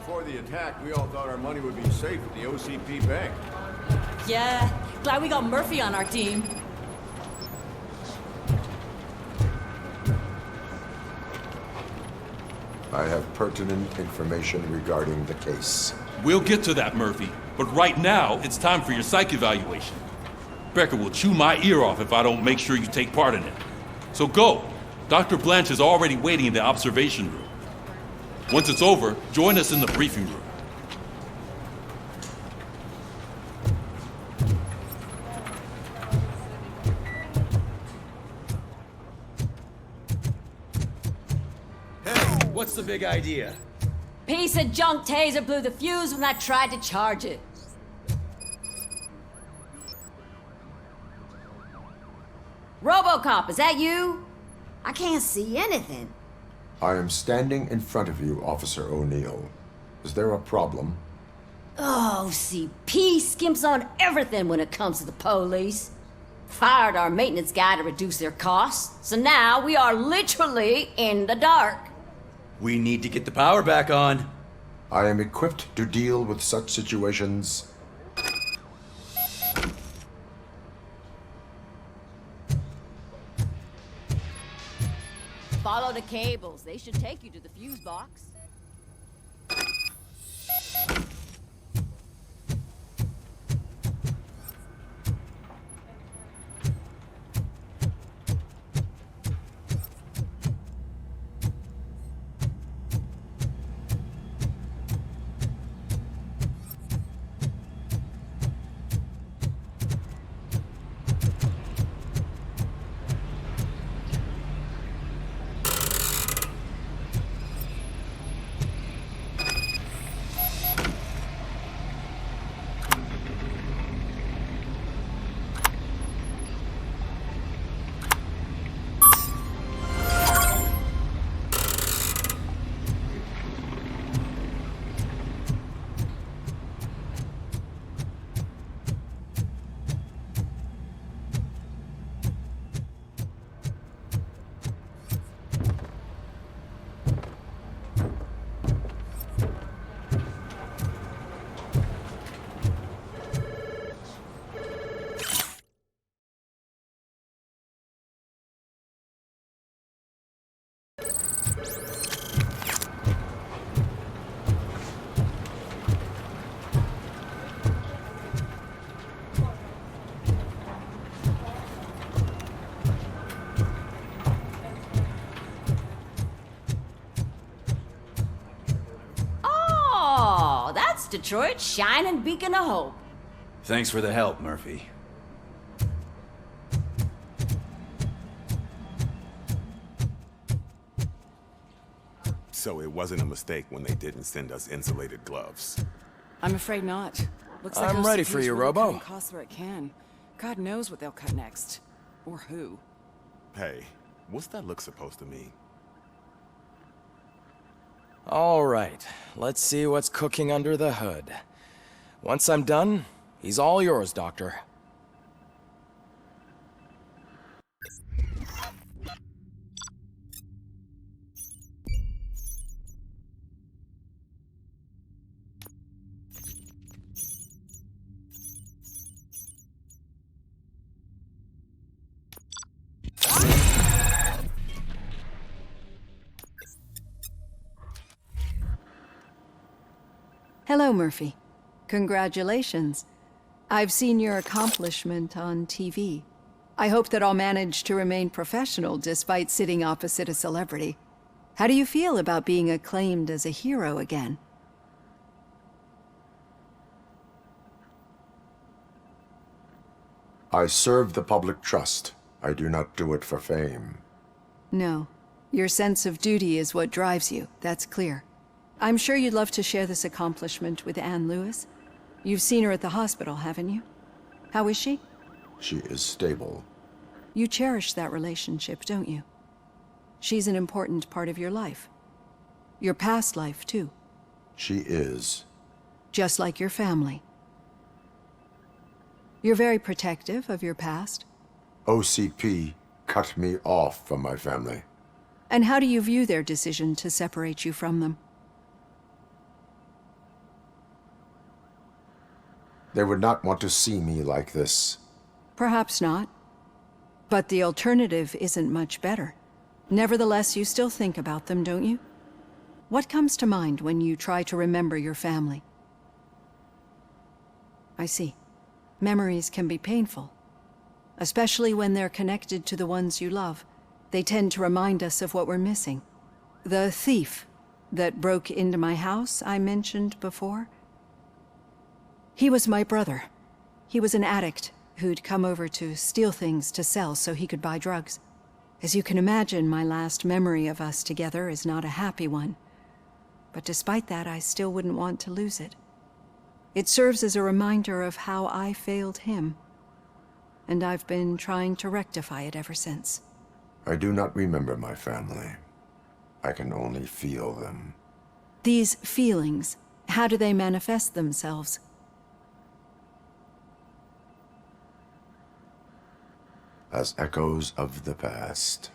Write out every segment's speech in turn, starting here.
before the attack, we all thought our money would be safe at the OCP bank. Yeah, glad we got Murphy on our team. I have pertinent information regarding the case. We'll get to that, Murphy. But right now, it's time for your psych evaluation. Becker will chew my ear off if I don't make sure you take part in it. So go. Dr. Blanche is already waiting in the observation room. Once it's over, join us in the briefing room. Hey, what's the big idea? Piece of junk taser blew the fuse when I tried to charge it. RoboCop, is that you? I can't see anything. I am standing in front of you, Officer O'Neill. Is there a problem? Oh, CP skimps on everything when it comes to the police. Fired our maintenance guy to reduce their costs, so now we are literally in the dark. We need to get the power back on. I am equipped to deal with such situations. Follow the cables. They should take you to the fuse box. Detroit's shining beacon of hope. Thanks for the help, Murphy. So it wasn't a mistake when they didn't send us insulated gloves. I'm afraid not. Looks like I'm ready for you, Robo. Cutting costs where it can. God knows what they'll cut next. Or who. Hey, what's that look supposed to mean? All right, let's see what's cooking under the hood. Once I'm done, he's all yours, Doctor. Hello, Murphy. Congratulations. I've seen your accomplishment on TV. I hope that I'll manage to remain professional despite sitting opposite a celebrity. How do you feel about being acclaimed as a hero again? I serve the public trust. I do not do it for fame. No. Your sense of duty is what drives you, that's clear. I'm sure you'd love to share this accomplishment with Anne Lewis. You've seen her at the hospital, haven't you? How is she? She is stable. You cherish that relationship, don't you? She's an important part of your life. Your past life, too. She is. Just like your family. You're very protective of your past. OCP cut me off from my family. And how do you view their decision to separate you from them? They would not want to see me like this. Perhaps not. But the alternative isn't much better. Nevertheless, you still think about them, don't you? What comes to mind when you try to remember your family? I see. Memories can be painful. Especially when they're connected to the ones you love. They tend to remind us of what we're missing. The thief that broke into my house I mentioned before? He was my brother. He was an addict who'd come over to steal things to sell so he could buy drugs. As you can imagine, my last memory of us together is not a happy one. But despite that, I still wouldn't want to lose it. It serves as a reminder of how I failed him. And I've been trying to rectify it ever since. I do not remember my family. I can only feel them. These feelings, how do they manifest themselves? As echoes of the past.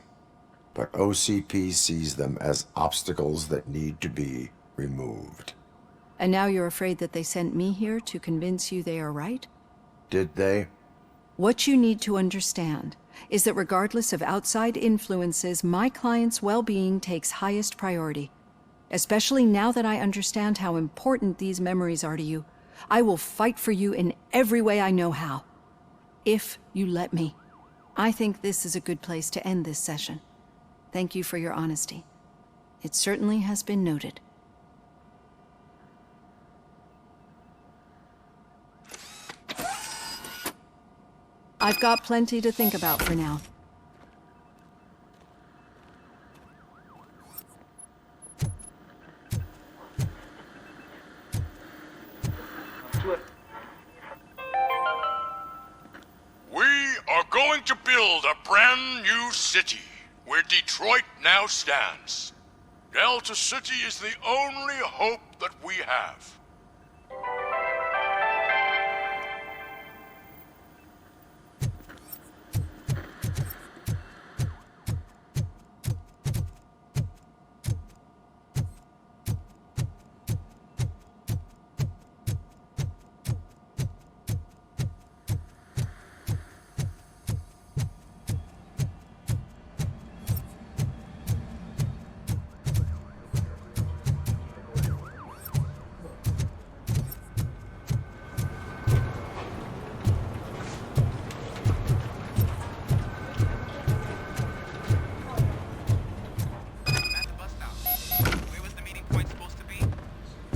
But OCP sees them as obstacles that need to be removed. And now you're afraid that they sent me here to convince you they are right? Did they? What you need to understand is that regardless of outside influences, my client's well-being takes highest priority. Especially now that I understand how important these memories are to you. I will fight for you in every way I know how. If you let me. I think this is a good place to end this session. Thank you for your honesty. It certainly has been noted. I've got plenty to think about for now. We are going to build a brand new city where Detroit now stands. Delta City is the only hope that we have.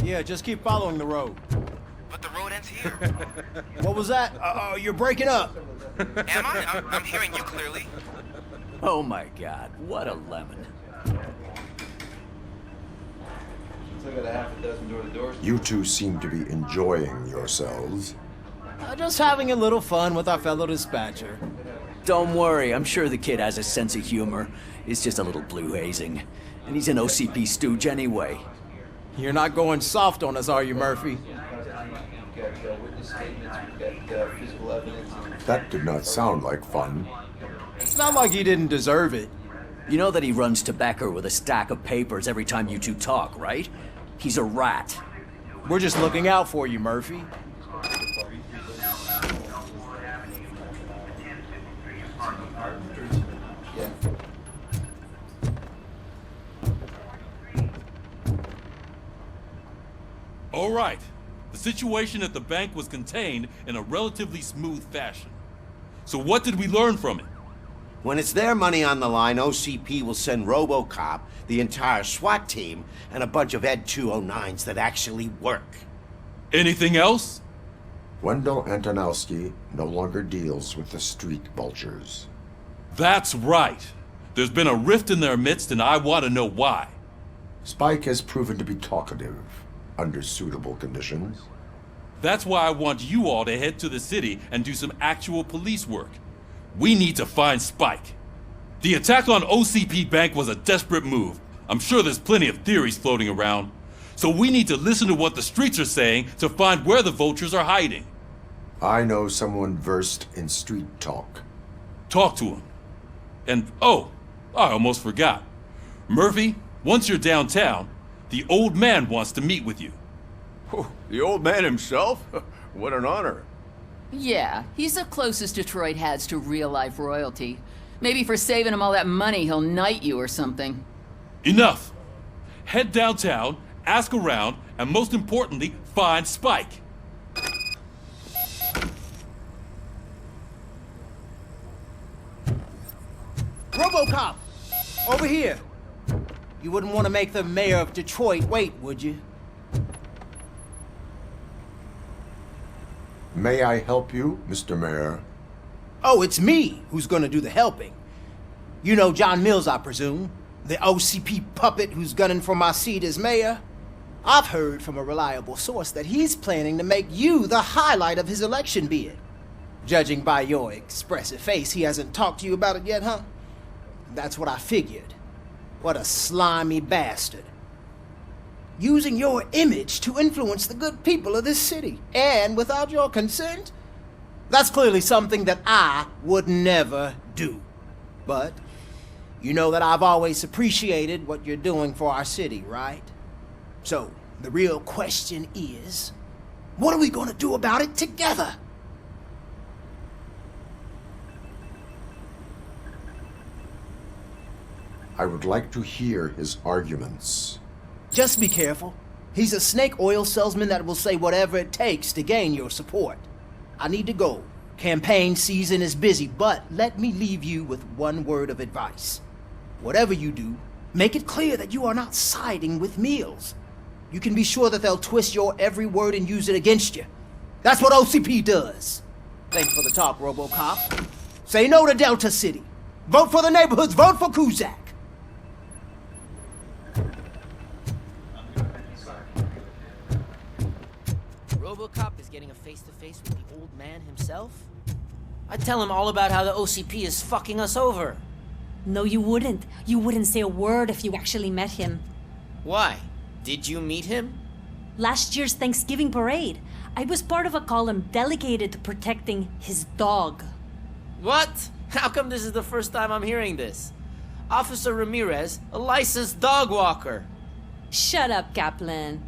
Yeah, just keep following the road. But the road ends here. What was that? You're breaking up. Am I? I'm hearing you clearly. Oh my god, what a lemon. You two seem to be enjoying yourselves. Just having a little fun with our fellow dispatcher. Don't worry, I'm sure the kid has a sense of humor. It's just a little blue hazing. And he's an OCP stooge anyway. You're not going soft on us, are you, Murphy? That did not sound like fun. It's not like he didn't deserve it. You know that he runs to Becker with a stack of papers every time you two talk, right? He's a rat. We're just looking out for you, Murphy. All right. The situation at the bank was contained in a relatively smooth fashion. So what did we learn from it? When it's their money on the line, OCP will send RoboCop, the entire SWAT team, and a bunch of Ed 209s that actually work. Anything else? Wendell Antonowski no longer deals with the street vultures. That's right. There's been a rift in their midst, and I want to know why. Spike has proven to be talkative under suitable conditions. That's why I want you all to head to the city and do some actual police work. We need to find Spike. The attack on OCP Bank was a desperate move. I'm sure there's plenty of theories floating around. So we need to listen to what the streets are saying to find where the vultures are hiding. I know someone versed in street talk. Talk to him. And, oh, I almost forgot. Murphy, once you're downtown, the old man wants to meet with you. Oh, the old man himself? What an honor. Yeah, he's the closest Detroit has to real-life royalty. Maybe for saving him all that money, he'll knight you or something. Enough! Head downtown, ask around, and most importantly, find Spike. RoboCop! Over here! You wouldn't want to make the mayor of Detroit wait, would you? May I help you, Mr. Mayor? Oh, it's me who's gonna do the helping. You know John Mills, I presume? The OCP puppet who's gunning for my seat as mayor? I've heard from a reliable source that he's planning to make you the highlight of his election bid. Judging by your expressive face, he hasn't talked to you about it yet, huh? That's what I figured. What a slimy bastard. Using your image to influence the good people of this city, and without your consent? That's clearly something that I would never do. But you know that I've always appreciated what you're doing for our city, right? So, the real question is, what are we gonna do about it together? I would like to hear his arguments. Just be careful. He's a snake oil salesman that will say whatever it takes to gain your support. I need to go. Campaign season is busy, but let me leave you with one word of advice. Whatever you do, make it clear that you are not siding with Mills. You can be sure that they'll twist your every word and use it against you. That's what OCP does. Thanks for the talk, RoboCop. Say no to Delta City. Vote for the neighborhoods. Vote for Kuzak. RoboCop is getting a face-to-face with the old man himself? I'd tell him all about how the OCP is fucking us over. No, you wouldn't. You wouldn't say a word if you actually met him. Why? Did you meet him? Last year's Thanksgiving parade, I was part of a column delegated to protecting his dog. What? How come this is the first time I'm hearing this? Officer Ramirez, a licensed dog walker. Shut up, Kaplan.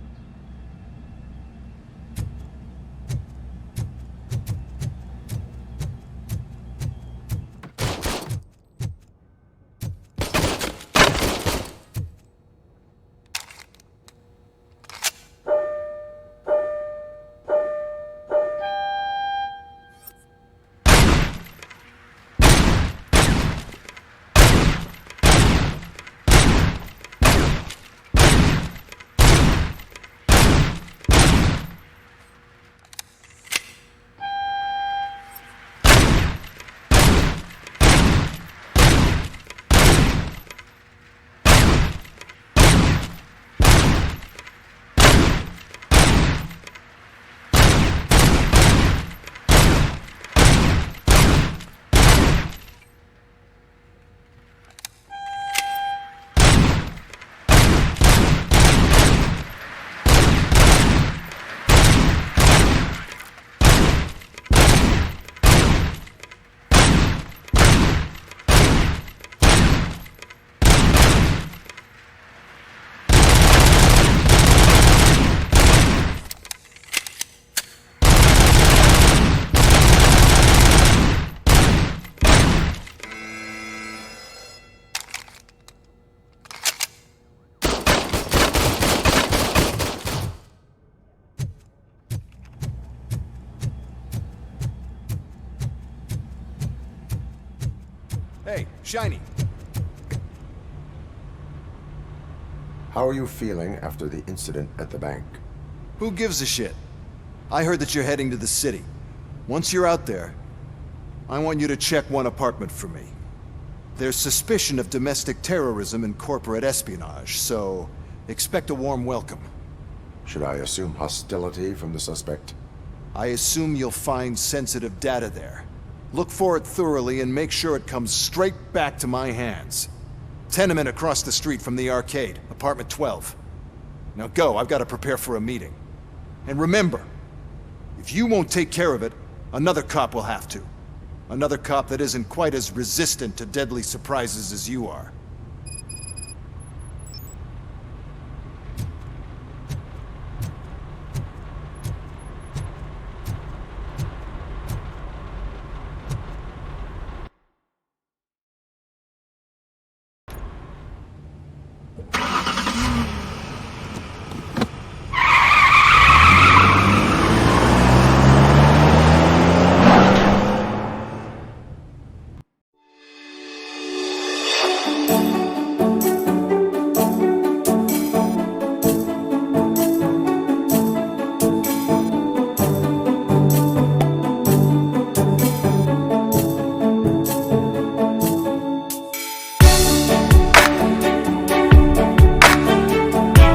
Hey, Shiny. How are you feeling after the incident at the bank? Who gives a shit? I heard that you're heading to the city. Once you're out there, I want you to check one apartment for me. There's suspicion of domestic terrorism and corporate espionage, so expect a warm welcome. Should I assume hostility from the suspect? I assume you'll find sensitive data there. Look for it thoroughly and make sure it comes straight back to my hands. Tenement across the street from the arcade, apartment 12. Now go, I've got to prepare for a meeting. And remember, if you won't take care of it, another cop will have to. Another cop that isn't quite as resistant to deadly surprises as you are.